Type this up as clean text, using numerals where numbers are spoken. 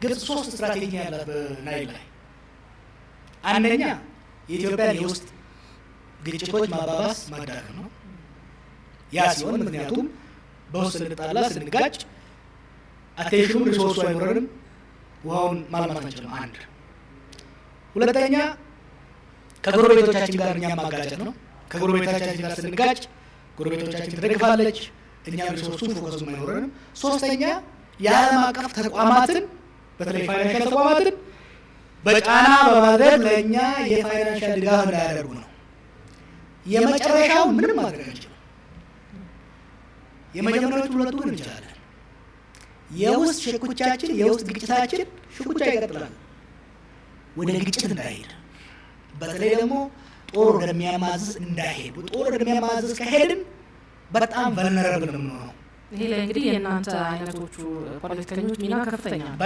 ግብጽ 3 ስትራቴጂ ያላት በናይል ላይ አንደኛ የኢትዮጵያን የውስጥ ግጭቶች ማባባስ ማዳከም ነው። ያ ሲሆን ምክንያቱም በውስጥ ስንጣላ ስንጋጭ አቴንሽኑ ሪሶርሱ አይኖረንም፣ ውሃውን ማልማት አንችልም። አንድ ሁለተኛ ከጎረቤቶቻችን ጋር እኛም ማጋጨት ነው። ከጎረቤቶቻችን ጋር ስንጋጭ ጎረቤቶቻችን ትደግፋለች፣ እኛም ሪሶርሱ ፎከሱም አይኖረንም። ሶስተኛ የዓለም አቀፍ ተቋማትን በተለይ ፋይናንሻል ተቋማትን በጫና በማድረግ ለእኛ የፋይናንሻል ድጋፍ እንዳያደርጉ ነው። የመጨረሻው ምንም ማድረግ አንችልም። የመጀመሪያዎቹ ሁለቱ ግን እንችላለን። የውስጥ ሽኩቻችን የውስጥ ግጭታችን ሽኩቻ ይቀጥላል ወደ ግጭት እንዳይሄድ፣ በተለይ ደግሞ ጦር ወደሚያማዝዝ እንዳይሄድ። ጦር ወደሚያማዝዝ ከሄድን በጣም ቨልነራብል ነው የምንሆነው። ይሄ ላይ እንግዲህ የእናንተ አይነቶቹ ፖለቲከኞች ሚና ከፍተኛ ነው።